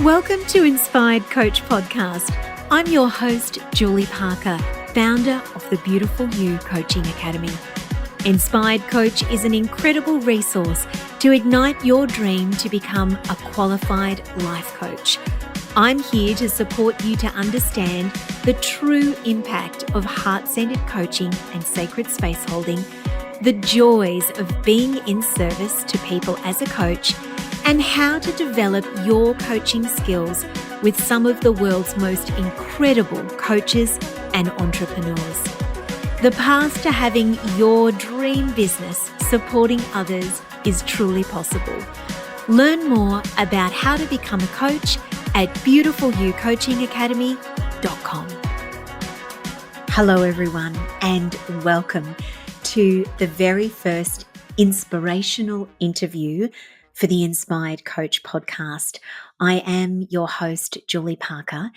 Welcome to Inspired Coach Podcast. I'm your host, Julie Parker, founder of the Beautiful You Coaching Academy. Inspired Coach is an incredible resource to ignite your dream to become a qualified life coach. I'm here to support you to understand the true impact of heart-centered coaching and sacred space holding, the joys of being in service to people as a coach, and how to develop your coaching skills with some of the world's most incredible coaches and entrepreneurs. The path to having your dream business supporting others is truly possible. Learn more about how to become a coach at beautifulyoucoachingacademy.com. Hello everyone, and welcome to the very first inspirational interview for the Inspired Coach podcast. I am your host, Julie Parker,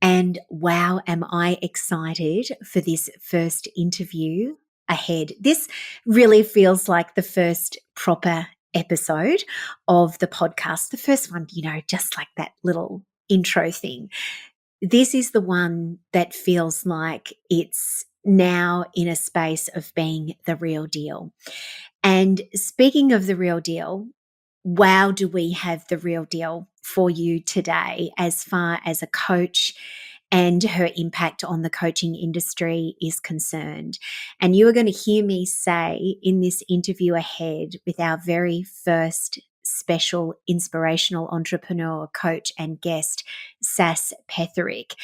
and wow, am I excited for this first interview ahead. This really feels like the first proper episode of the podcast. The first one, just like that little intro thing. This is the one that feels like it's now in a space of being the real deal. And speaking of the real deal, wow, do we have the real deal for you today as far as a coach and her impact on the coaching industry is concerned. And you are going to hear me say in this interview ahead with our very first special inspirational entrepreneur, coach and guest, Sas Petherick,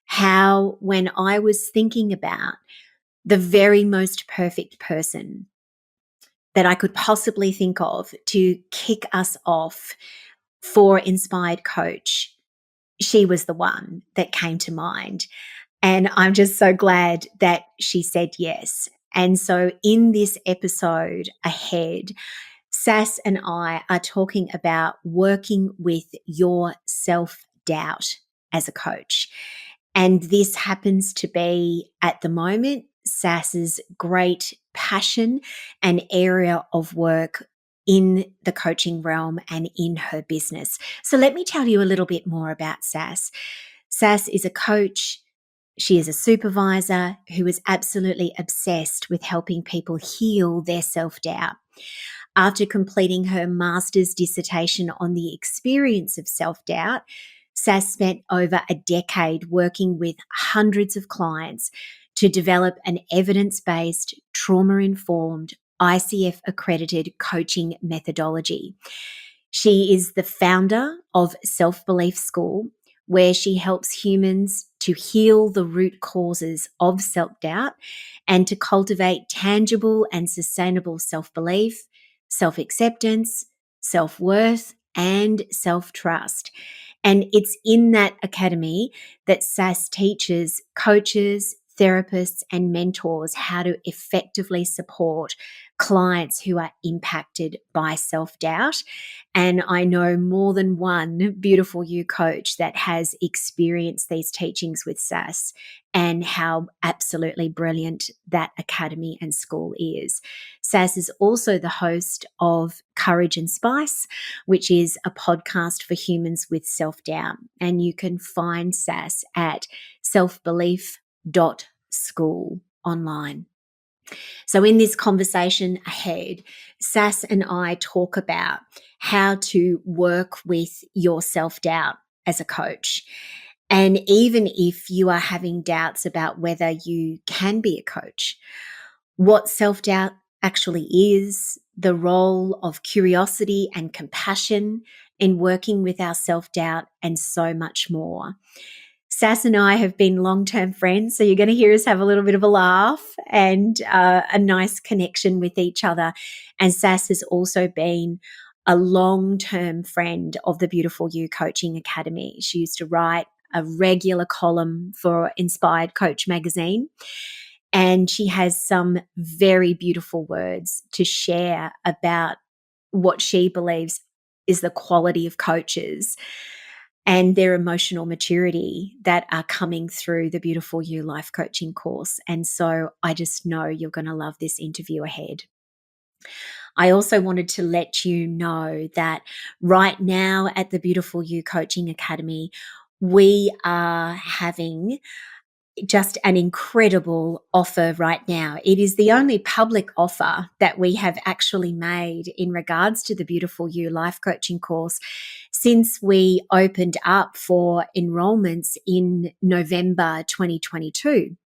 how when I was thinking about the very most perfect person that I could possibly think of to kick us off for Inspired Coach, she was the one that came to mind. And I'm just so glad that she said yes. And so in this episode ahead, Sas and I are talking about working with your self-doubt as a coach. And this happens to be, at the moment, Sas's great passion and area of work in the coaching realm and in her business. So let me tell you a little bit more about Sas. Sas is a coach. She is a supervisor who is absolutely obsessed with helping people heal their self-doubt. After completing her master's dissertation on the experience of self-doubt, Sas spent over a decade working with hundreds of clients to develop an evidence-based, trauma-informed, ICF-accredited coaching methodology. She is the founder of Self-Belief School, where she helps humans to heal the root causes of self-doubt and to cultivate tangible and sustainable self-belief, self-acceptance, self-worth, and self-trust. And it's in that academy that Sas teaches coaches, therapists, and mentors how to effectively support clients who are impacted by self-doubt. And I know more than one Beautiful You coach that has experienced these teachings with Sas and how absolutely brilliant that academy and school is. Sas is also the host of Courage and Spice, which is a podcast for humans with self-doubt. And you can find Sas at selfbelief.school online. So in this conversation ahead, Sas and I talk about how to work with your self-doubt as a coach. And even if you are having doubts about whether you can be a coach, what self-doubt actually is, the role of curiosity and compassion in working with our self-doubt, and so much more. Sas and I have been long-term friends, so you're going to hear us have a little bit of a laugh and a nice connection with each other. And Sas has also been a long-term friend of the Beautiful You Coaching Academy. She used to write a regular column for Inspired Coach magazine, and she has some very beautiful words to share about what she believes is the quality of coaches and their emotional maturity that are coming through the Beautiful You life coaching course. And so I just know you're going to love this interview ahead. I also wanted to let you know that right now at the Beautiful You Coaching Academy, we are having just an incredible offer right now. It is the only public offer that we have actually made in regards to the Beautiful You life coaching course since we opened up for enrollments in November 2022.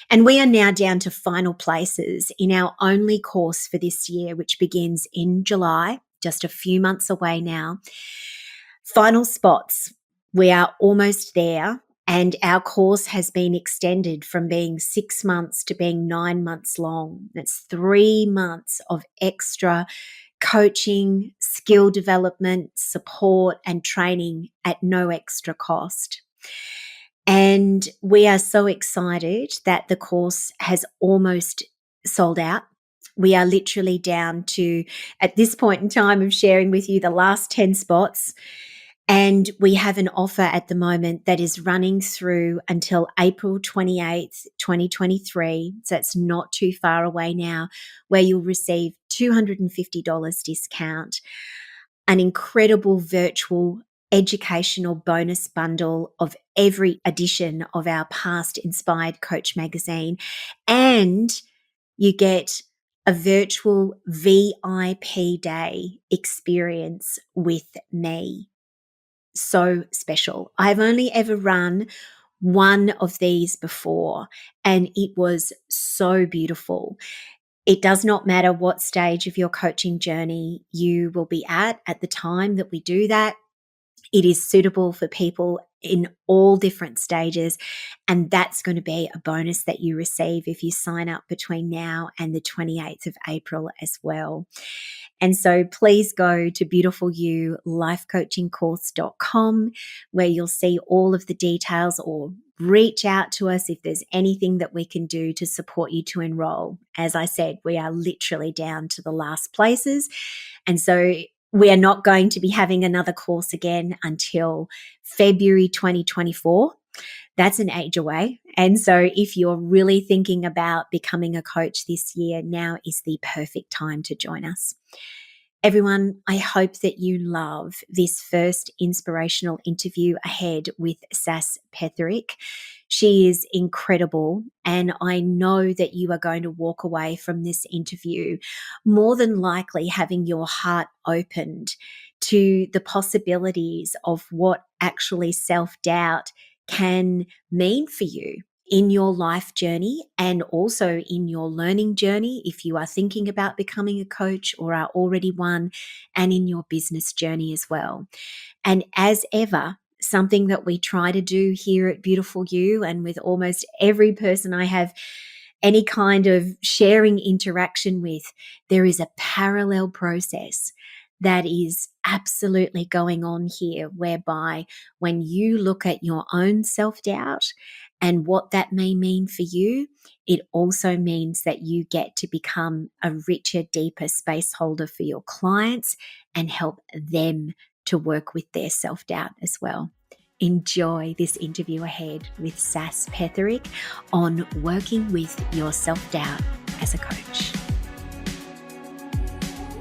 And we are now down to final places in our only course for this year, which begins in July, just a few months away now. Final spots. We are almost there. And our course has been extended from being 6 months to being 9 months long. That's 3 months of extra coaching, skill development, support, and training at no extra cost. And we are so excited that the course has almost sold out. We are literally down to, at this point in time of sharing with you, the last 10 spots. And we have an offer at the moment that is running through until April 28th, 2023. So it's not too far away now, where you'll receive $250 discount, an incredible virtual educational bonus bundle of every edition of our past Inspired Coach magazine, and you get a virtual VIP day experience with me. So special. I've only ever run one of these before, and it was so beautiful. It does not matter what stage of your coaching journey you will be at the time that we do that. It is suitable for people in all different stages, and that's going to be a bonus that you receive if you sign up between now and the 28th of April as well. And so please go to beautifulyouLifeCoachingCourse.com, where you'll see all of the details, or reach out to us if there's anything that we can do to support you to enroll. As I said, we are literally down to the last places. And so we are not going to be having another course again until February 2024. That's an age away. And so if you're really thinking about becoming a coach this year, now is the perfect time to join us. Everyone, I hope that you love this first inspirational interview ahead with Sas Petherick. She is incredible, and I know that you are going to walk away from this interview more than likely having your heart opened to the possibilities of what actually self-doubt can mean for you in your life journey, and also in your learning journey if you are thinking about becoming a coach or are already one, and in your business journey as well. And as ever, something that we try to do here at Beautiful You, and with almost every person I have any kind of sharing interaction with, there is a parallel process that is absolutely going on here, whereby when you look at your own self-doubt and what that may mean for you, it also means that you get to become a richer, deeper space holder for your clients and help them to work with their self-doubt as well. Enjoy this interview ahead with Sas Petherick on working with your self-doubt as a coach.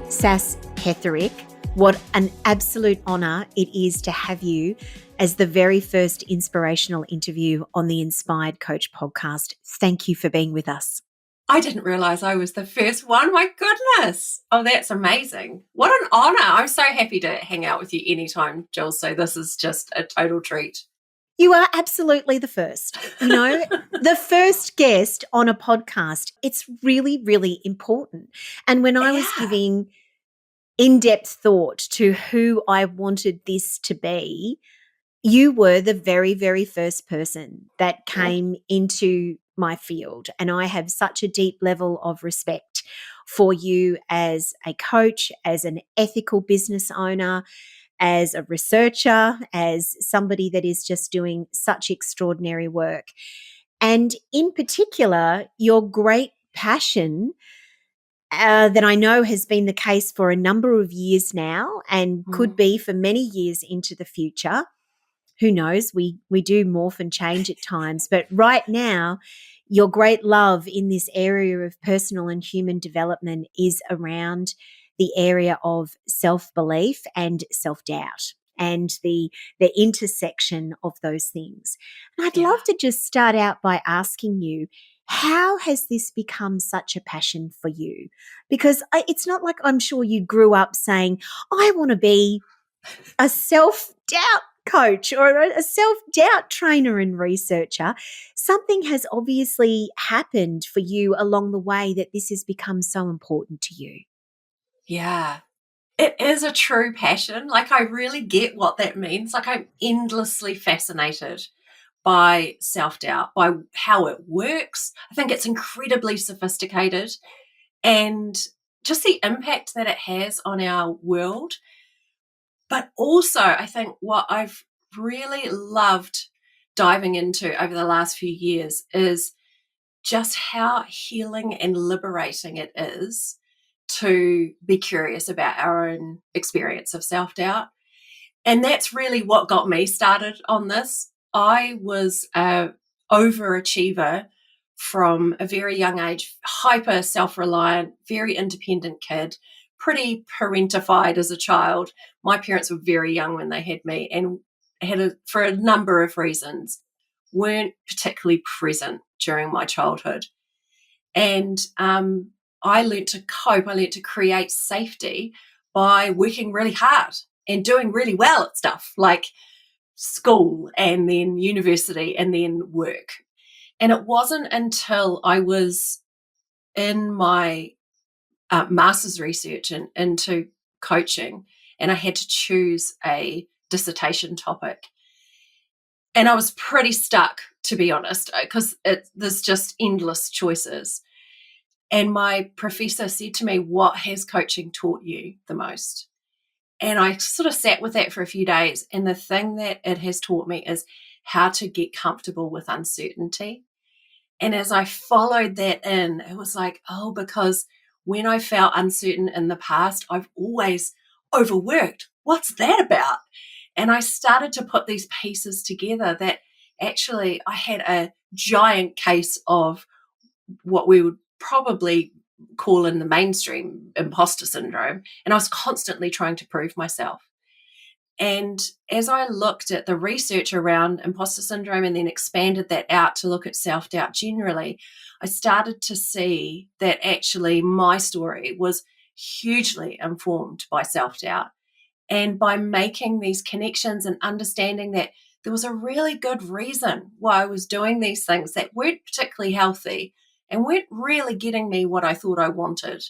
Sas Petherick, what an absolute honor it is to have you as the very first inspirational interview on the Inspired Coach podcast. Thank you for being with us. I didn't realize I was the first one. My goodness. Oh, that's amazing. What an honor. I'm so happy to hang out with you anytime, Jill. So this is just a total treat. You are absolutely the first, the first guest on a podcast. It's really, really important. And when I was giving in-depth thought to who I wanted this to be, you were the very, very first person that came into my field. And I have such a deep level of respect for you as a coach, as an ethical business owner, as a researcher, as somebody that is just doing such extraordinary work. And in particular, your great passion that I know has been the case for a number of years now, and could be for many years into the future, who knows, we do morph and change at times. But right now, your great love in this area of personal and human development is around the area of self-belief and self-doubt and the intersection of those things. And I'd Yeah. love to just start out by asking you, how has this become such a passion for you? Because it's not like I'm sure you grew up saying, I want to be a self-doubt coach or a self-doubt trainer and researcher. Something has obviously happened for you along the way that this has become so important to you. Yeah. It is a true passion. Like, I really get what that means. Like, I'm endlessly fascinated by self-doubt, by how it works. I think it's incredibly sophisticated, and just the impact that it has on our world. But also, I think what I've really loved diving into over the last few years is just how healing and liberating it is to be curious about our own experience of self-doubt. And that's really what got me started on this. I was a overachiever from a very young age, hyper self-reliant, very independent kid, pretty parentified as a child. My parents were very young when they had me, and for a number of reasons, weren't particularly present during my childhood. And I learned to cope. I learned to create safety by working really hard and doing really well at stuff like school and then university and then work. And it wasn't until I was in my master's research and into coaching, and I had to choose a dissertation topic. And I was pretty stuck, to be honest, because there's just endless choices. And my professor said to me, "What has coaching taught you the most?" And I sort of sat with that for a few days. And the thing that it has taught me is how to get comfortable with uncertainty. And as I followed that in, it was like, oh, because when I felt uncertain in the past, I've always overworked. What's that about? And I started to put these pieces together that actually I had a giant case of what we would probably call in the mainstream imposter syndrome. And I was constantly trying to prove myself. And as I looked at the research around imposter syndrome and then expanded that out to look at self-doubt generally, I started to see that actually my story was hugely informed by self-doubt. And by making these connections and understanding that there was a really good reason why I was doing these things that weren't particularly healthy and weren't really getting me what I thought I wanted.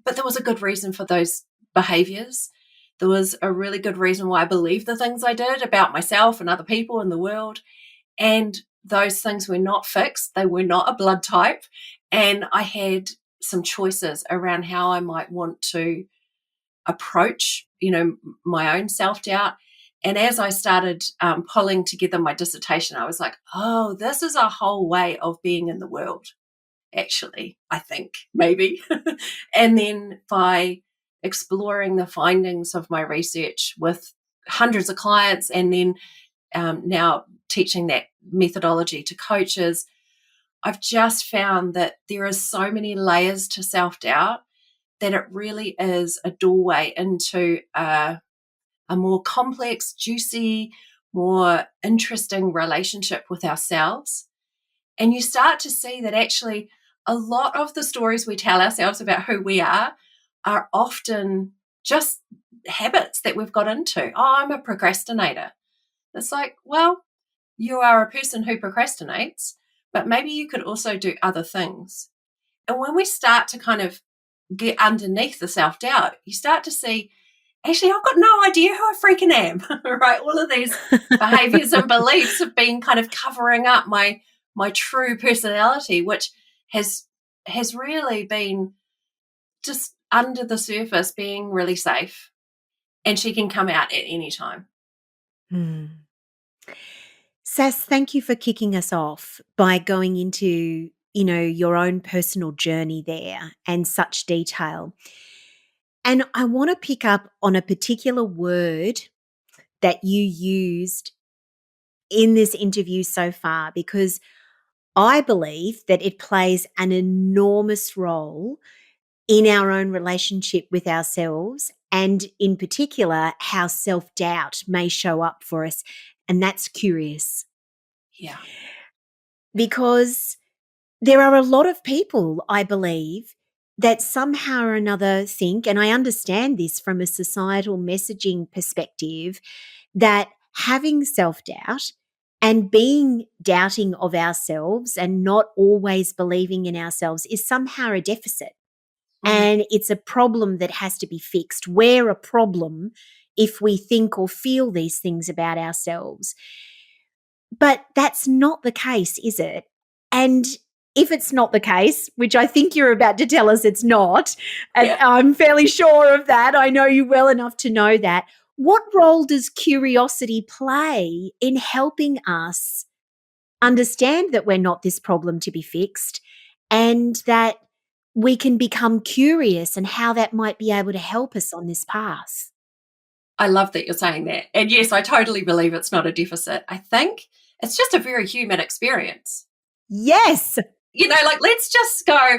But there was a good reason for those behaviors. There was a really good reason why I believed the things I did about myself and other people in the world. And those things were not fixed. They were not a blood type. And I had some choices around how I might want to approach, my own self-doubt. And as I started pulling together my dissertation, I was like, oh, this is a whole way of being in the world, actually, I think, maybe. And then by exploring the findings of my research with hundreds of clients and then now teaching that methodology to coaches, I've just found that there are so many layers to self-doubt that it really is a doorway into a more complex, juicy, more interesting relationship with ourselves. And you start to see that actually a lot of the stories we tell ourselves about who we are often just habits that we've got into. Oh, I'm a procrastinator. It's like, well, you are a person who procrastinates, but maybe you could also do other things. And when we start to kind of get underneath the self-doubt, you start to see, actually, I've got no idea who I freaking am, right? All of these behaviors and beliefs have been kind of covering up my true personality, which has really been just under the surface being really safe, and she can come out at any time. Sas, thank you for kicking us off by going into, your own personal journey there and such detail. And I want to pick up on a particular word that you used in this interview so far because I believe that it plays an enormous role in our own relationship with ourselves and in particular how self-doubt may show up for us. And that's curious Yeah. because there are a lot of people, I believe, that somehow or another think, and I understand this from a societal messaging perspective, that having self-doubt and being doubting of ourselves and not always believing in ourselves is somehow a deficit. Mm. And it's a problem that has to be fixed. We're a problem if we think or feel these things about ourselves. But that's not the case, is it? And if it's not the case, which I think you're about to tell us it's not, and Yeah. I'm fairly sure of that, I know you well enough to know that, what role does curiosity play in helping us understand that we're not this problem to be fixed and that we can become curious and how that might be able to help us on this path? I love that you're saying that. And yes, I totally believe it's not a deficit. I think it's just a very human experience. Yes. Like let's just go,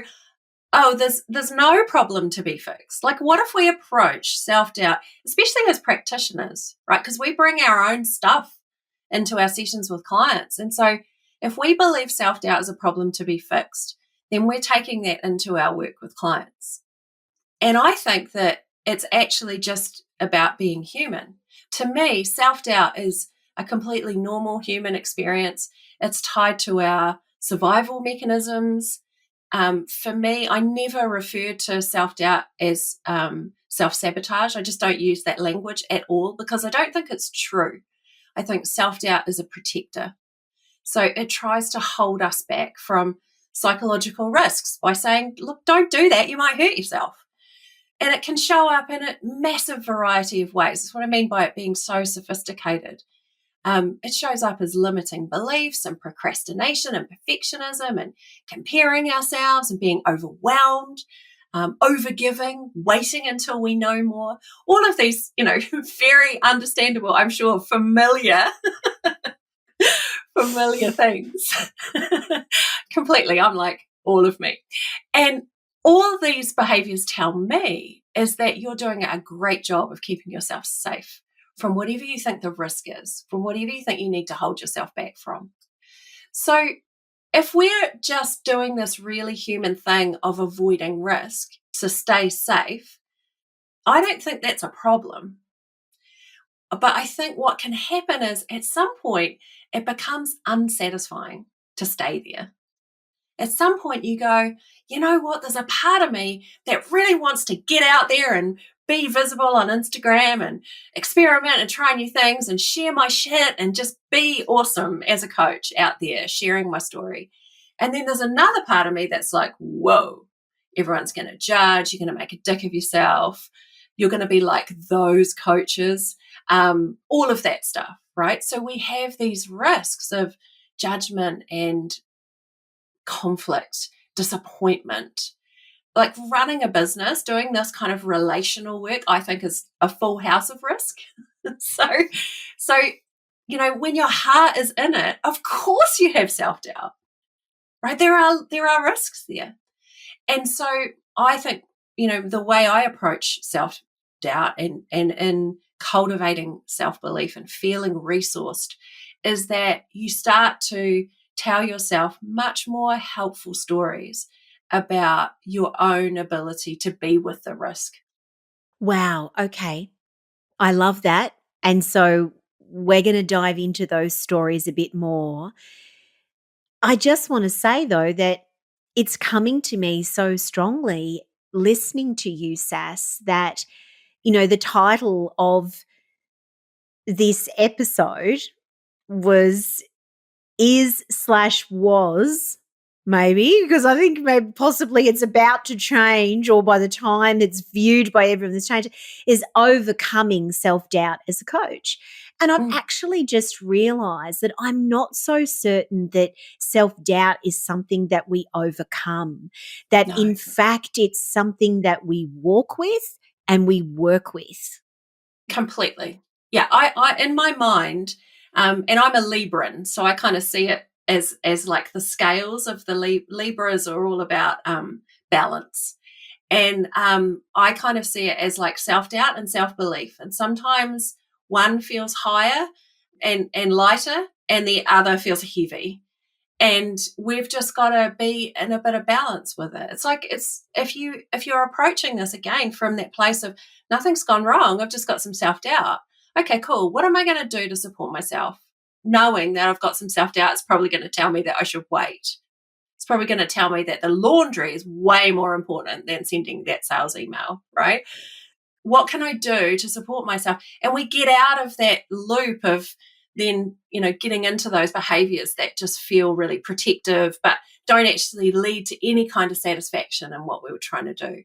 oh, there's no problem to be fixed. Like what if we approach self-doubt, especially as practitioners, right? Because we bring our own stuff into our sessions with clients. And so if we believe self-doubt is a problem to be fixed, then we're taking that into our work with clients. And I think that it's actually just about being human. To me, self-doubt is a completely normal human experience. It's tied to our survival mechanisms. For me, I never refer to self-doubt as self-sabotage. I just don't use that language at all because I don't think it's true. I think self-doubt is a protector. So it tries to hold us back from psychological risks by saying, look, don't do that. You might hurt yourself. And it can show up in a massive variety of ways. That's what I mean by it being so sophisticated. It shows up as limiting beliefs and procrastination and perfectionism and comparing ourselves and being overwhelmed, overgiving, waiting until we know more. All of these, very understandable, I'm sure, familiar things. Completely. I'm like, all of me. And all these behaviors tell me is that you're doing a great job of keeping yourself safe from whatever you think the risk is, from whatever you think you need to hold yourself back from. So if we're just doing this really human thing of avoiding risk to stay safe, I don't think that's a problem. But I think what can happen is at some point it becomes unsatisfying to stay there. At some point you go, you know what, there's a part of me that really wants to get out there and be visible on Instagram and experiment and try new things and share my shit and just be awesome as a coach out there sharing my story. And then there's another part of me that's like, whoa, everyone's going to judge. You're going to make a dick of yourself. You're going to be like those coaches, all of that stuff, right? So we have these risks of judgment and conflict, disappointment. Like running a business, doing this kind of relational work, I think is a full house of risk. so, when your heart is in it, of course you have self-doubt, right? There are risks there. And so I think, the way I approach self-doubt and in cultivating self-belief and feeling resourced is that you start to tell yourself much more helpful stories about your own ability to be with the risk. Wow. Okay. I love that. And so we're going to dive into those stories a bit more. I just want to say, though, that it's coming to me so strongly listening to you, Sas, that, the title of this episode was is/was maybe, because I think maybe possibly it's about to change, or by the time it's viewed by everyone that's changed, is overcoming self-doubt as a coach. And I've actually just realized that I'm not so certain that self-doubt is something that we overcome, that No, in fact it's something that we walk with and we work with. completely. Yeah, I in my mind, And I'm a Libran, so I kind of see it as like the scales of the Libras are all about balance. And I kind of see it as like self-doubt and self-belief. And sometimes one feels higher and lighter, and the other feels heavy. And we've just got to be in a bit of balance with it. It's like if you're approaching this again from that place of nothing's gone wrong, I've just got some self-doubt. Okay, cool. What am I going to do to support myself? Knowing that I've got some self-doubt, it's probably going to tell me that I should wait. It's probably going to tell me that the laundry is way more important than sending that sales email, right? What can I do to support myself? And we get out of that loop of then, getting into those behaviors that just feel really protective, but don't actually lead to any kind of satisfaction in what we were trying to do.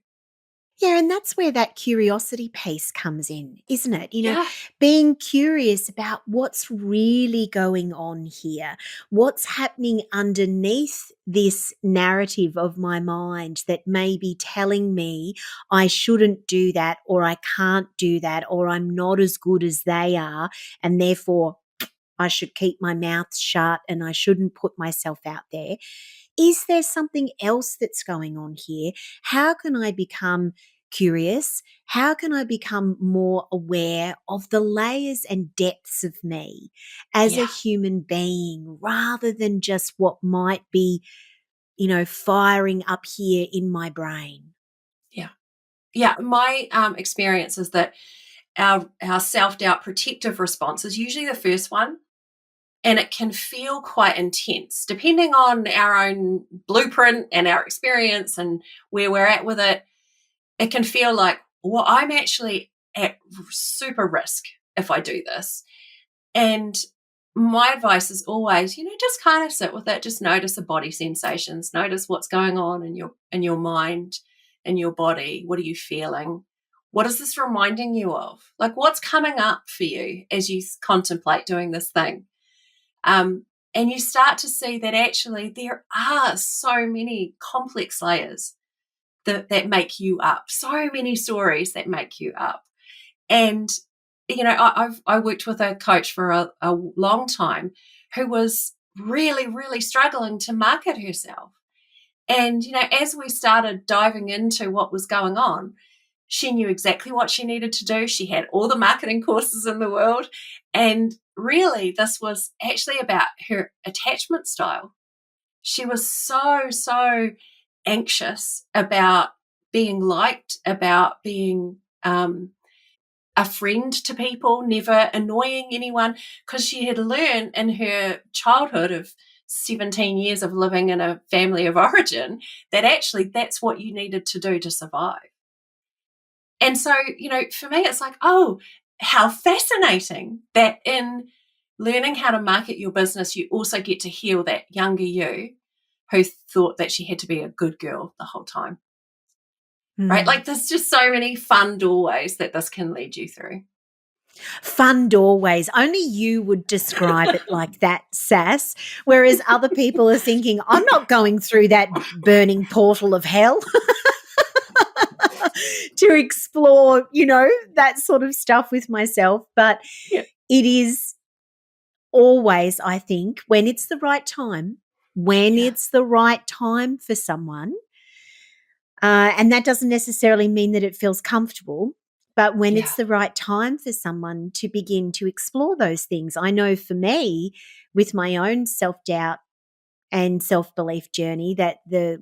Yeah, and that's where that curiosity piece comes in, isn't it? Yeah. Being curious about what's really going on here, what's happening underneath this narrative of my mind that may be telling me I shouldn't do that, or I can't do that, or I'm not as good as they are, and therefore I should keep my mouth shut and I shouldn't put myself out there. Is there something else that's going on here? How can I become curious? How can I become more aware of the layers and depths of me as a Yeah. human being rather than just what might be, firing up here in my brain? Yeah. Yeah. My experience is that our self-doubt protective response is usually the first one. And it can feel quite intense depending on our own blueprint and our experience and where we're at with it. It can feel like, well, I'm actually at super risk if I do this. And my advice is always, just kind of sit with it. Just notice the body sensations. Notice what's going on in your mind, in your body. What are you feeling? What is this reminding you of? Like, what's coming up for you as you contemplate doing this thing? And you start to see that actually there are so many complex layers that make you up, so many stories that make you up. And, I worked with a coach for a long time who was really, really struggling to market herself. And, as we started diving into what was going on, she knew exactly what she needed to do. She had all the marketing courses in the world. And really, this was actually about her attachment style. She was so, so anxious about being liked, about being a friend to people, never annoying anyone, because she had learned in her childhood of 17 years of living in a family of origin that actually that's what you needed to do to survive. And so, for me, it's like, oh, how fascinating that in learning how to market your business, you also get to heal that younger you who thought that she had to be a good girl the whole time, right? Like there's just so many fun doorways that this can lead you through. Fun doorways. Only you would describe it like that, Sas, whereas other people are thinking, I'm not going through that burning portal of hell. To explore, that sort of stuff with myself. But Yeah. it is always, I think, when it's the right time, it's the right time for someone. And that doesn't necessarily mean that it feels comfortable, but when Yeah. it's the right time for someone to begin to explore those things. I know for me, with my own self-doubt and self-belief journey, that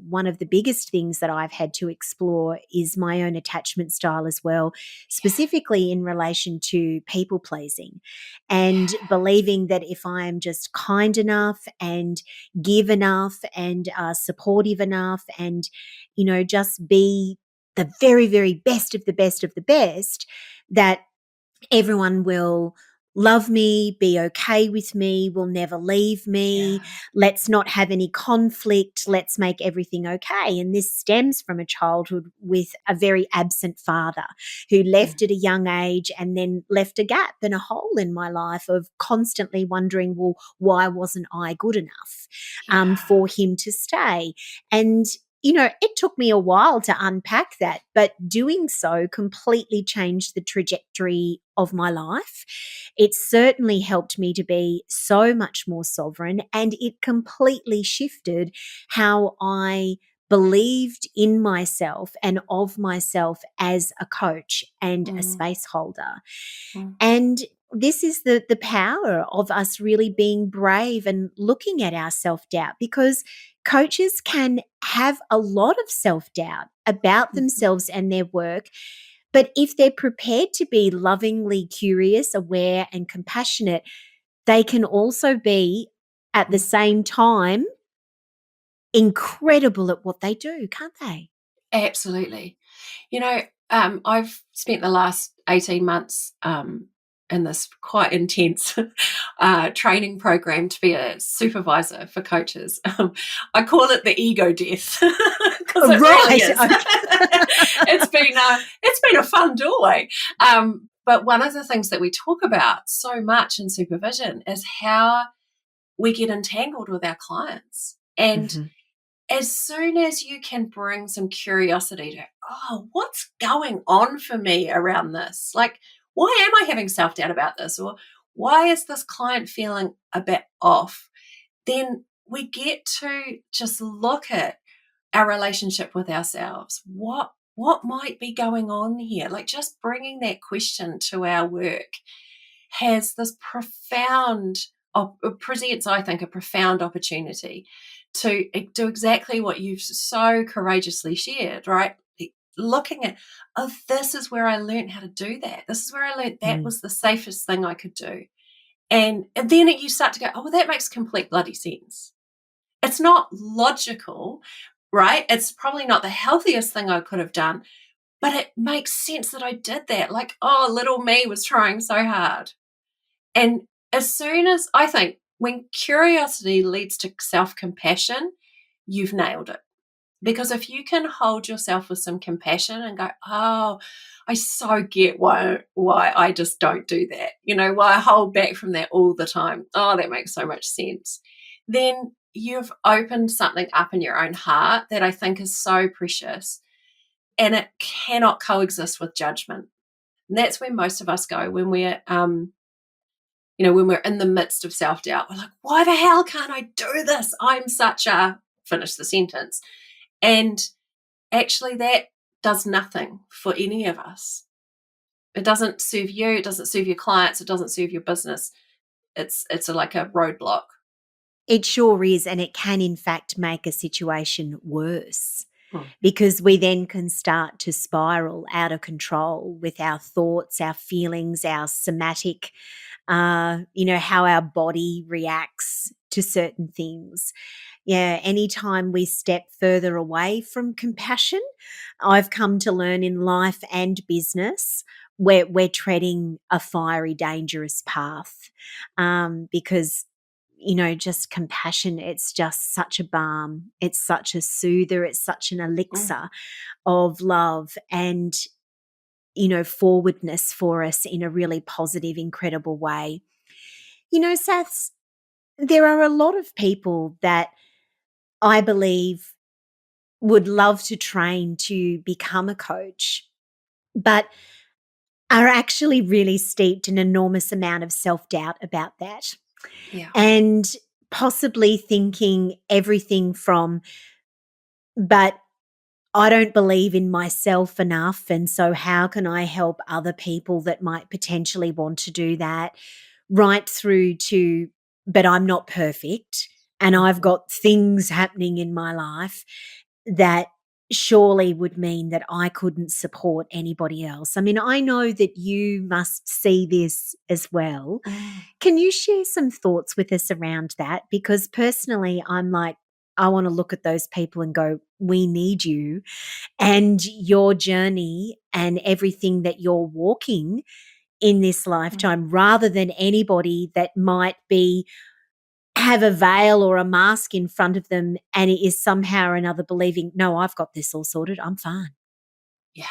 one of the biggest things that I've had to explore is my own attachment style as well, specifically in relation to people pleasing and believing that if I'm just kind enough and give enough and supportive enough and, just be the very, very best of the best of the best, that everyone will love me, be okay with me, will never leave me. Yeah. Let's not have any conflict. Let's make everything okay. And this stems from a childhood with a very absent father who left at a young age and then left a gap and a hole in my life of constantly wondering, well, why wasn't I good enough for him to stay? And it took me a while to unpack that, but doing so completely changed the trajectory of my life. It certainly helped me to be so much more sovereign, and it completely shifted how I believed in myself and of myself as a coach and a Mm, space holder. mm, And this is the power of us really being brave and looking at our self-doubt, because coaches can have a lot of self-doubt about mhm, themselves and their work. But if they're prepared to be lovingly curious, aware, and compassionate, they can also be at the mm. same time incredible at what they do, can't they? Absolutely. I've spent the last 18 months in this quite intense training program to be a supervisor for coaches. I call it the ego death because it really Right. is. It's been a fun doorway. But one of the things that we talk about so much in supervision is how we get entangled with our clients. And Mhm. as soon as you can bring some curiosity to, oh, what's going on for me around this? Like, why am I having self doubt about this? Or why is this client feeling a bit off? Then we get to just look at our relationship with ourselves. What might be going on here? Like, just bringing that question to our work has this profound, presents, I think, a profound opportunity to do exactly what you've so courageously shared, right? Looking at, oh, this is where I learned how to do that. This is where I learned that Mm. was the safest thing I could do. And then you start to go, oh, well, that makes complete bloody sense. It's not logical, right? It's probably not the healthiest thing I could have done, but it makes sense that I did that. Like, oh, little me was trying so hard. And as soon as I think when curiosity leads to self compassion, you've nailed it. Because if you can hold yourself with some compassion and go, oh, I so get why I just don't do that, why I hold back from that all the time. Oh, that makes so much sense. Then you've opened something up in your own heart that I think is so precious, and it cannot coexist with judgment. And that's where most of us go when when we're in the midst of self doubt. We're like, why the hell can't I do this? I'm such a, finish the sentence. And actually, that does nothing for any of us. It doesn't serve you. It doesn't serve your clients. It doesn't serve your business. Like a roadblock. It sure is. And it can, in fact, make a situation worse, Mm, because we then can start to spiral out of control with our thoughts, our feelings, our somatic, how our body reacts to certain things. Yeah, anytime we step further away from compassion, I've come to learn in life and business, we're treading a fiery, dangerous path, because just compassion, it's just such a balm. It's such a soother. It's such an mm, elixir of love and, forwardness for us in a really positive, incredible way. Seth, there are a lot of people that I believe would love to train to become a coach, but are actually really steeped in an enormous amount of self doubt about that. yeah. And possibly thinking everything from, but I don't believe in myself enough. And so, how can I help other people that might potentially want to do that? Right through to, but I'm not perfect. And I've Mhm. got things happening in my life that surely would mean that I couldn't support anybody else. I mean, I know that you must see this as well. Mm, Can you share some thoughts with us around that? Because personally, I'm like, I want to look at those people and go, we need you and your journey and everything that you're walking in this mm. lifetime, rather than anybody that might be have a veil or a mask in front of them and it is somehow or another believing, no, I've got this all sorted, I'm fine. Yeah.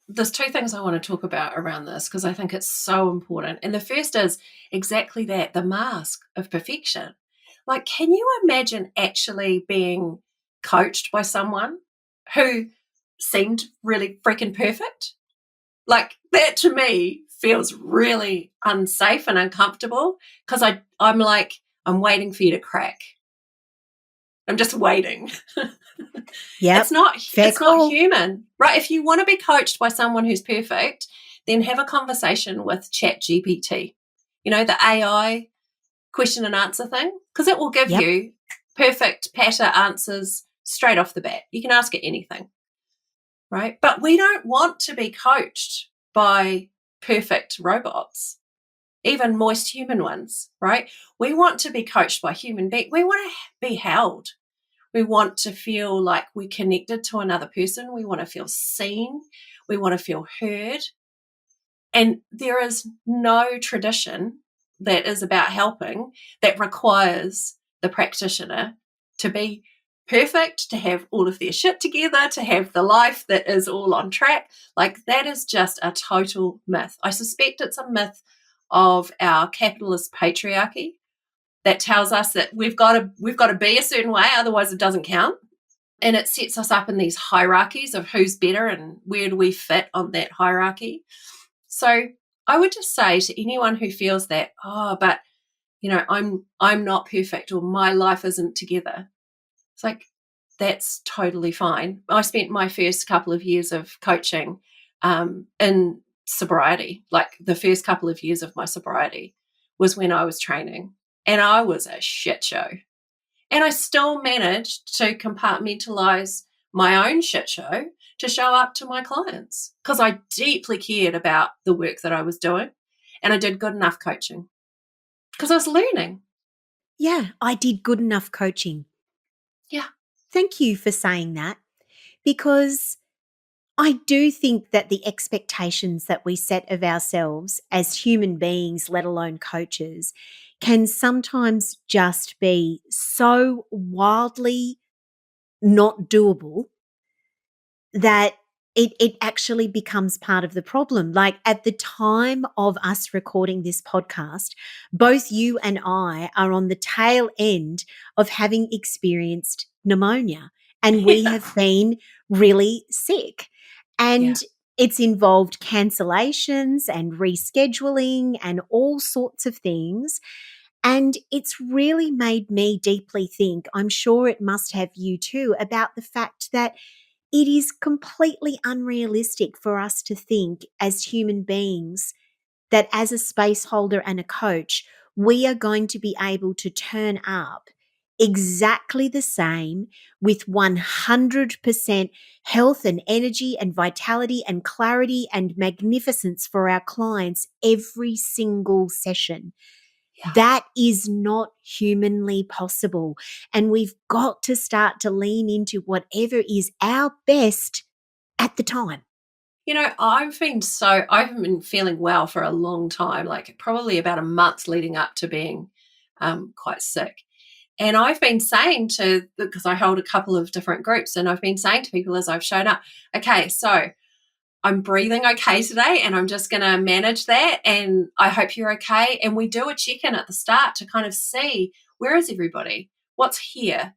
There's two things I want to talk about around this because I think it's so important. And the first is exactly that, the mask of perfection. Like, can you imagine actually being coached by someone who seemed really freaking perfect? Like, that to me feels really unsafe and uncomfortable because I'm like, I'm waiting for you to crack. I'm just waiting. Yep. Fair It's not call. human, right? If you want to be coached by someone who's perfect, then have a conversation with Chat GPT, the AI question and answer thing, because it will give Yep. you perfect patter answers straight off the bat. You can ask it anything, right? But we don't want to be coached by perfect robots, even moist human ones, right? We want to be coached by human beings. We want to be held. We want to feel like we're connected to another person. We want to feel seen. We want to feel heard. And there is no tradition that is about helping that requires the practitioner to be perfect, to have all of their shit together, to have the life that is all on track. Like, that is just a total myth. I suspect it's a myth of our capitalist patriarchy that tells us that we've got to be a certain way, otherwise it doesn't count. And it sets us up in these hierarchies of who's better and where do we fit on that hierarchy. So I would just say to anyone who feels that, but I'm not perfect, or my life isn't together. It's like, that's totally fine. I spent my first couple of years of coaching in sobriety. Like, the first couple of years of my sobriety was when I was training, and I was a shit show. And I still managed to compartmentalize my own shit show to show up to my clients because I deeply cared about the work that I was doing, and I did good enough coaching because I was learning. Yeah, I did good enough coaching. Yeah. Thank you for saying that, because I do think that the expectations that we set of ourselves as human beings, let alone coaches, can sometimes just be so wildly not doable that it actually becomes part of the problem. Like, at the time of us recording this podcast, both you and I are on the tail end of having experienced pneumonia, and we Yeah. have been really sick. And Yeah. it's involved cancellations and rescheduling and all sorts of things. And it's really made me deeply think, I'm sure it must have you too, about the fact that it is completely unrealistic for us to think as human beings that as a space holder and a coach, we are going to be able to turn up exactly the same with 100% health and energy and vitality and clarity and magnificence for our clients every single session. Yeah. That is not humanly possible. And we've got to start to lean into whatever is our best at the time. I've been feeling well for a long time, like probably about a month leading up to being quite sick. And I've been saying because I hold a couple of different groups, and I've been saying to people as I've shown up, okay, so I'm breathing okay today, and I'm just going to manage that. And I hope you're okay. And we do a check-in at the start to kind of see, where is everybody? What's here?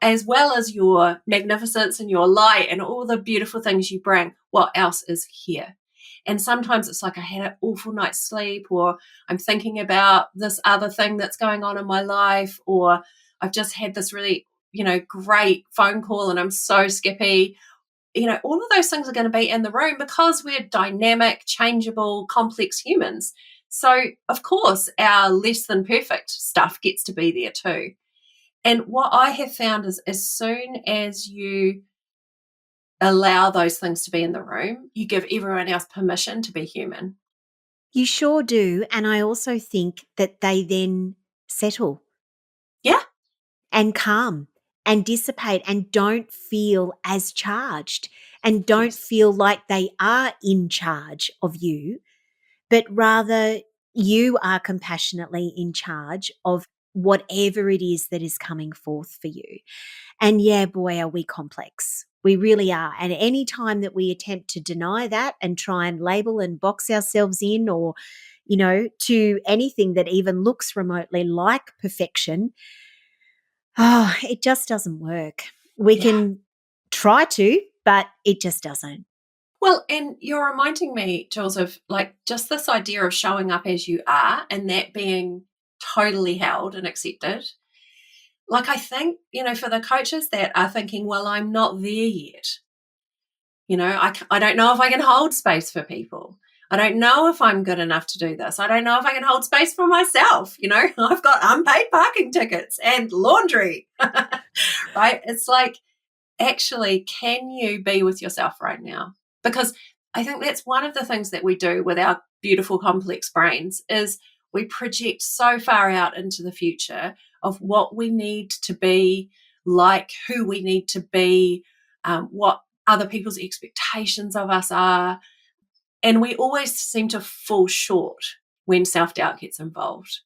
As well as your magnificence and your light and all the beautiful things you bring, what else is here? And sometimes it's like, I had an awful night's sleep, or I'm thinking about this other thing that's going on in my life, or I've just had this really, great phone call and I'm so skippy. All of those things are going to be in the room because we're dynamic, changeable, complex humans. So, of course, our less than perfect stuff gets to be there too. And what I have found is, as soon as you allow those things to be in the room, you give everyone else permission to be human. You sure do. And I also think that they then settle Yeah. and calm and dissipate and don't feel as charged and don't Yes. feel like they are in charge of you, but rather you are compassionately in charge of whatever it is that is coming forth for you. And yeah, boy, are we complex. We really are. And any time that we attempt to deny that and try and label and box ourselves in, or, to anything that even looks remotely like perfection, it just doesn't work. We Yeah. can try to, but it just doesn't. Well, and you're reminding me, Jules, of like just this idea of showing up as you are and that being totally held and accepted. Like, I think, for the coaches that are thinking, well, I'm not there yet. I don't know if I can hold space for people. I don't know if I'm good enough to do this. I don't know if I can hold space for myself. I've got unpaid parking tickets and laundry, right? It's like, actually, can you be with yourself right now? Because I think that's one of the things that we do with our beautiful, complex brains is we project so far out into the future of what we need to be, like who we need to be, what other people's expectations of us are. And we always seem to fall short when self-doubt gets involved.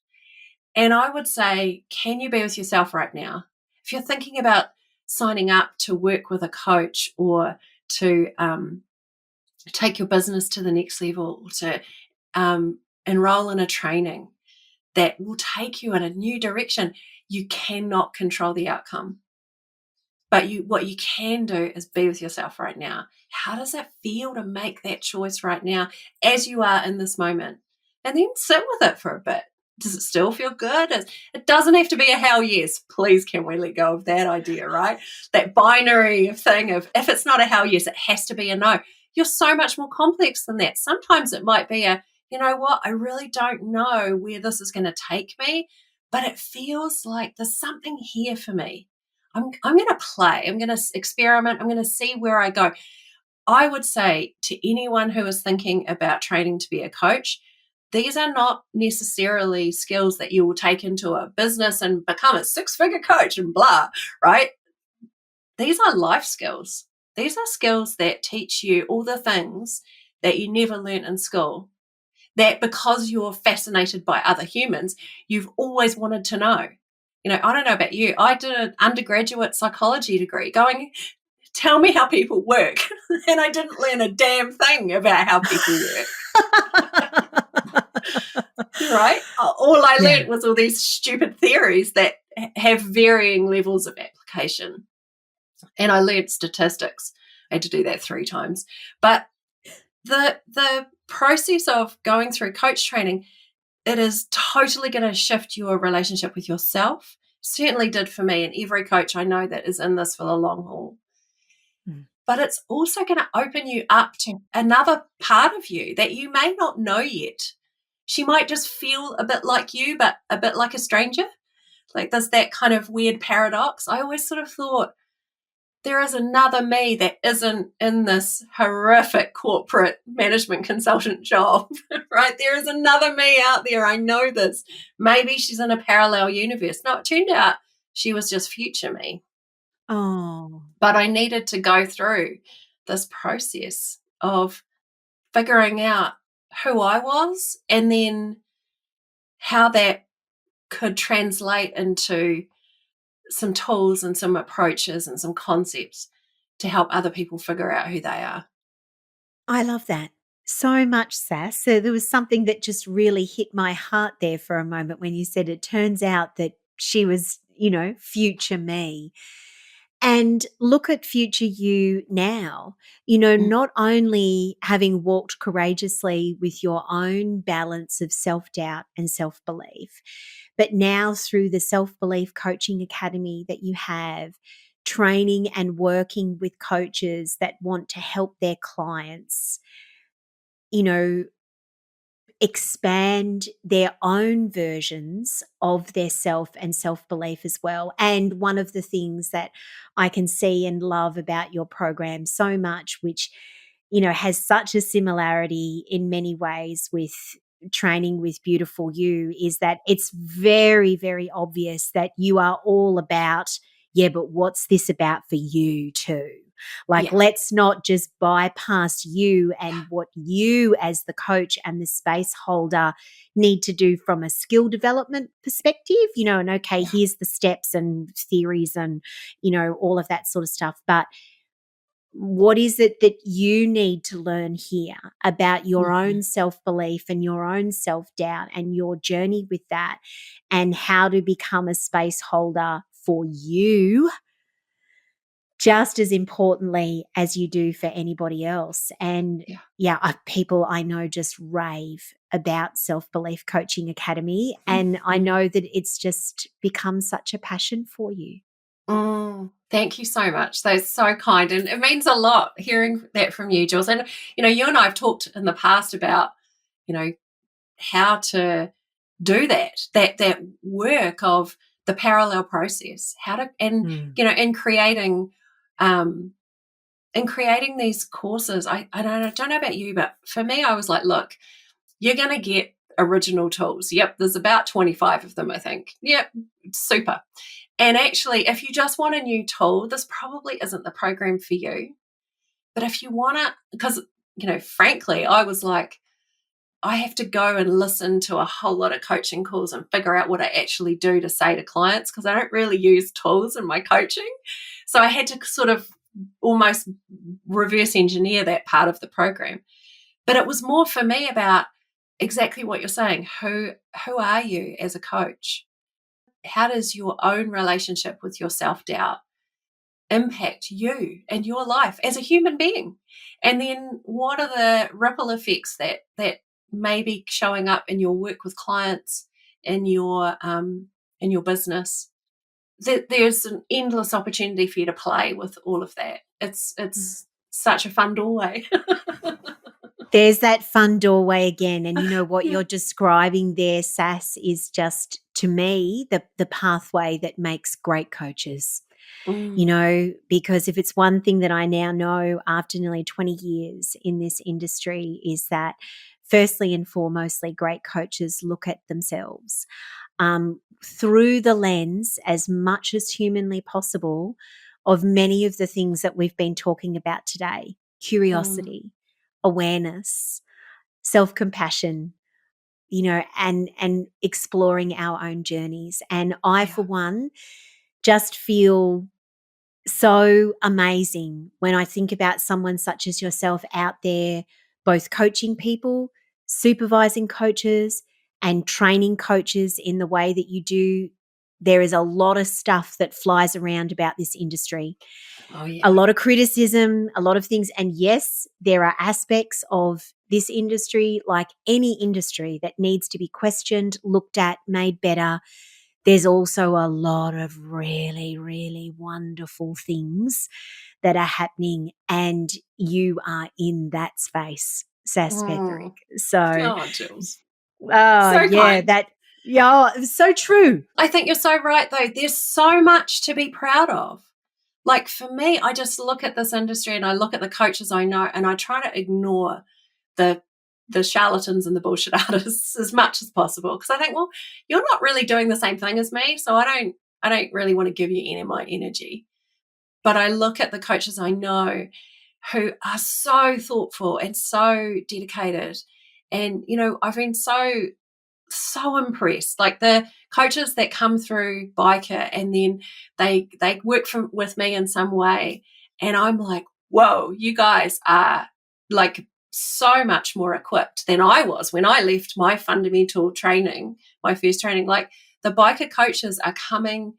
And I would say, can you be with yourself right now? If you're thinking about signing up to work with a coach or to take your business to the next level, or to enroll in a training that will take you in a new direction, you cannot control the outcome. But what you can do is be with yourself right now. How does it feel to make that choice right now as you are in this moment? And then sit with it for a bit. Does it still feel good? It doesn't have to be a hell yes. Please, can we let go of that idea, right? That binary thing of if it's not a hell yes, it has to be a no. You're so much more complex than that. Sometimes it might be a, you know what, I really don't know where this is going to take me, but it feels like there's something here for me. I'm going to play. I'm going to experiment. I'm going to see where I go. I would say to anyone who is thinking about training to be a coach, these are not necessarily skills that you will take into a business and become a 6-figure coach and blah, right? These are life skills. These are skills that teach you all the things that you never learned in school, that because you're fascinated by other humans, you've always wanted to know. I don't know about you. I did an undergraduate psychology degree going, tell me how people work. And I didn't learn a damn thing about how people work. Right? All I learned was all these stupid theories that have varying levels of application. And I learned statistics. I had to do that 3 times. But the process of going through coach training, it is totally going to shift your relationship with yourself. Certainly did for me, and every coach I know that is in this for the long haul. But it's also going to open you up to another part of you that you may not know yet. She might just feel a bit like you, but a bit like a stranger. Like there's that kind of weird paradox. I always sort of thought there is another me that isn't in this horrific corporate management consultant job, right? There is another me out there. I know this. Maybe she's in a parallel universe. No, it turned out she was just future me. Oh. But I needed to go through this process of figuring out who I was and then how that could translate into some tools and some approaches and some concepts to help other people figure out who they are. I love that so much, Sas. So there was something that just really hit my heart there for a moment when you said it turns out that she was, future me. And look at future you now, not only having walked courageously with your own balance of self-doubt and self-belief, but now through the Self-Belief Coaching Academy that you have, training and working with coaches that want to help their clients, expand their own versions of their self and self-belief as well. And one of the things that I can see and love about your program so much, which, has such a similarity in many ways with training with Beautiful You, is that it's very, very obvious that you are all about, yeah, but what's this about for you too? Like, let's not just bypass you and what you as the coach and the space holder need to do from a skill development perspective, and okay, here's the steps and theories and, all of that sort of stuff. But what is it that you need to learn here about your own self-belief and your own self-doubt and your journey with that, and how to become a space holder for you just as importantly as you do for anybody else. And Yeah. people I know just rave about Self Belief Coaching Academy. And I know that it's just become such a passion for you. Thank you so much. That's so kind. And it means a lot hearing that from you, Jules. And, you and I have talked in the past about, how to do that work of the parallel process, how to, and, in creating, these courses. I don't know about you, but for me, I was like, look, you're going to get original tools. Yep. There's about 25 of them, I think. Yep. Super. And actually, if you just want a new tool, this probably isn't the program for you. But if you want to, because, frankly, I was like, I have to go and listen to a whole lot of coaching calls and figure out what I actually do to say to clients, because I don't really use tools in my coaching. So I had to sort of almost reverse engineer that part of the program. But it was more for me about exactly what you're saying. Who are you as a coach? How does your own relationship with your self-doubt impact you and your life as a human being? And then what are the ripple effects that may be showing up in your work with clients, in your business? There's an endless opportunity for you to play with all of that. It's such a fun doorway. There's that fun doorway again. And you know what you're describing there, Sas, is just, to me, the pathway that makes great coaches. Because if it's one thing that I now know after nearly 20 years in this industry, is that firstly and foremostly, great coaches look at themselves through the lens, as much as humanly possible, of many of the things that we've been talking about today: curiosity, awareness, self-compassion, and exploring our own journeys. And I, for one, just feel so amazing when I think about someone such as yourself out there, both coaching people, supervising coaches, and training coaches in the way that you do. There is a lot of stuff that flies around about this industry. Oh, yeah. A lot of criticism, a lot of things. And yes, there are aspects of this industry, like any industry, that needs to be questioned, looked at, made better. There's also a lot of really, really wonderful things that are happening, and you are in that space, Sas Petherick. So, Jules. so kind. So true. I think you're so right, though. There's so much to be proud of. Like, for me, I just look at this industry and I look at the coaches I know, and I try to ignore the charlatans and the bullshit artists as much as possible, because I think, well, you're not really doing the same thing as me, so I don't really want to give you any of my energy. But I look at the coaches I know who are so thoughtful and so dedicated, and I've been so impressed. Like, the coaches that come through Biker and then they work with me in some way, and I'm like, whoa, you guys are like so much more equipped than I was when I left my fundamental training, my first training. Like, the Biker coaches are coming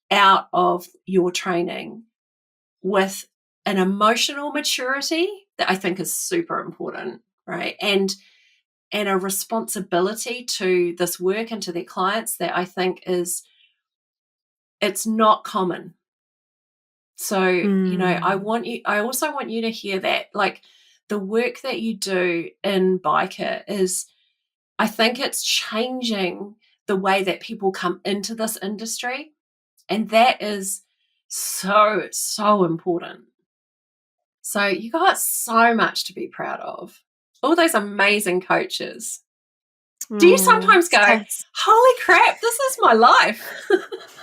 out of your training with an emotional maturity that I think is super important, right? And a responsibility to this work and to their clients that I think it's not common. So, I also want you to hear that, like, the work that you do in Biker is, I think it's changing the way that people come into this industry. And that is so, so important. So you got so much to be proud of. All those amazing coaches. Do you sometimes go, holy crap, this is my life?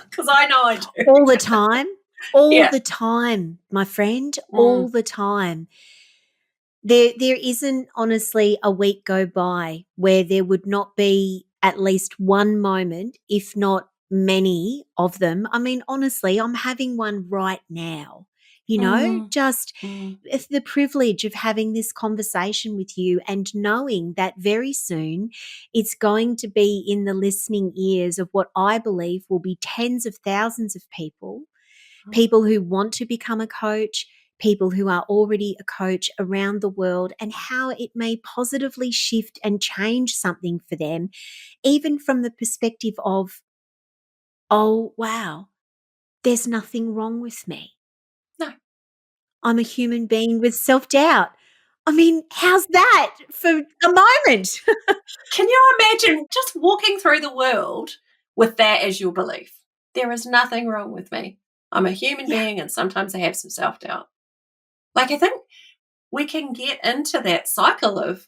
Because I know I do. All the time. The time, my friend, all the time. There isn't, honestly, a week go by where there would not be at least one moment, if not many of them. I mean, honestly, I'm having one right now, just the privilege of having this conversation with you and knowing that very soon it's going to be in the listening ears of what I believe will be tens of thousands of people. people who want to become a coach, people who are already a coach around the world, and how it may positively shift and change something for them, even from the perspective of, oh, wow, there's nothing wrong with me. No. I'm a human being with self-doubt. I mean, how's that for a moment? Can you imagine just walking through the world with that as your belief? There is nothing wrong with me. I'm a human Yeah. being and sometimes I have some self-doubt. Like, I think we can get into that cycle of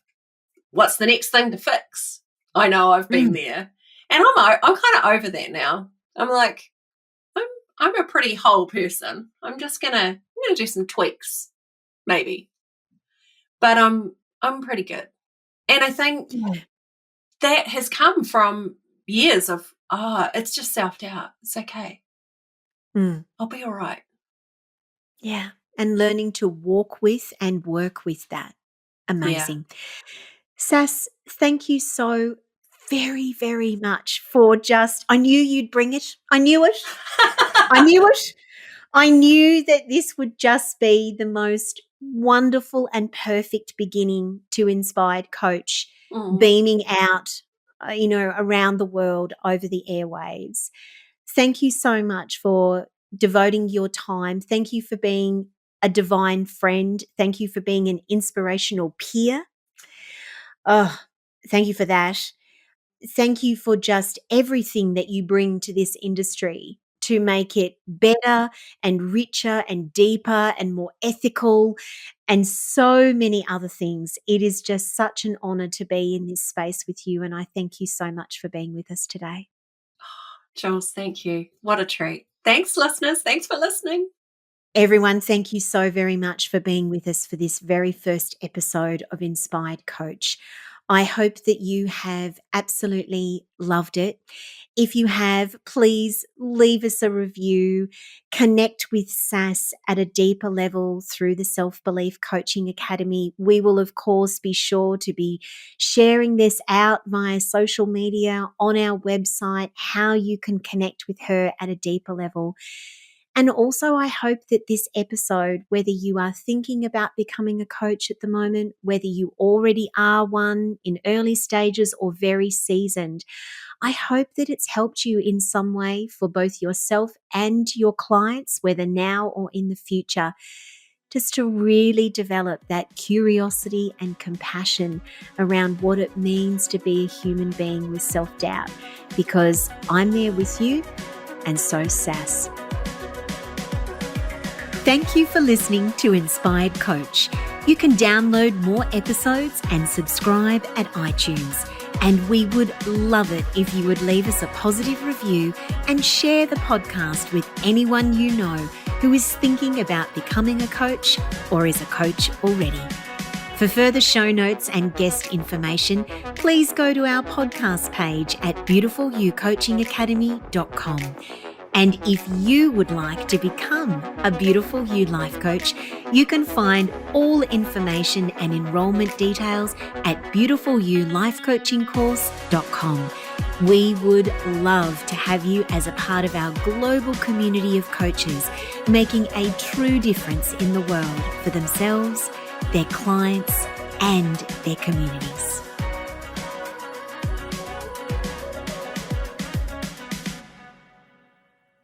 what's the next thing to fix? I know I've been there. And I'm kind of over that now. I'm like, I'm a pretty whole person. I'm gonna do some tweaks, maybe. But I'm pretty good. And I think Yeah. that has come from years of, it's just self-doubt. It's okay. Mm. I'll be all right. Yeah. And learning to walk with and work with that. Yeah. Amazing. Sas, thank you so very, very much for I knew you'd bring it. I knew it. I knew it. I knew that this would just be the most wonderful and perfect beginning to Inspired Coach, Mm. beaming out, around the world over the airwaves. Thank you so much for devoting your time. Thank you for being a divine friend. Thank you for being an inspirational peer. Oh, thank you for that. Thank you for just everything that you bring to this industry to make it better and richer and deeper and more ethical and so many other things. It is just such an honor to be in this space with you, and I thank you so much for being with us today. Jules, thank you. What a treat. Thanks, listeners. Thanks for listening. Everyone, thank you so very much for being with us for this very first episode of Inspired Coach. I hope that you have absolutely loved it. If you have, please leave us a review, connect with Sas at a deeper level through the Self-Belief Coaching Academy. We will, of course, be sure to be sharing this out via social media, on our website, how you can connect with her at a deeper level. And also, I hope that this episode, whether you are thinking about becoming a coach at the moment, whether you already are one in early stages or very seasoned, I hope that it's helped you in some way for both yourself and your clients, whether now or in the future, just to really develop that curiosity and compassion around what it means to be a human being with self-doubt, because I'm there with you, and so's Sas. Thank you for listening to Inspired Coach. You can download more episodes and subscribe at iTunes. And we would love it if you would leave us a positive review and share the podcast with anyone you know who is thinking about becoming a coach or is a coach already. For further show notes and guest information, please go to our podcast page at beautifulyoucoachingacademy.com. And if you would like to become a Beautiful You Life Coach, you can find all information and enrollment details at beautifulyouLifeCoachingCourse.com. We would love to have you as a part of our global community of coaches, making a true difference in the world for themselves, their clients, and their communities.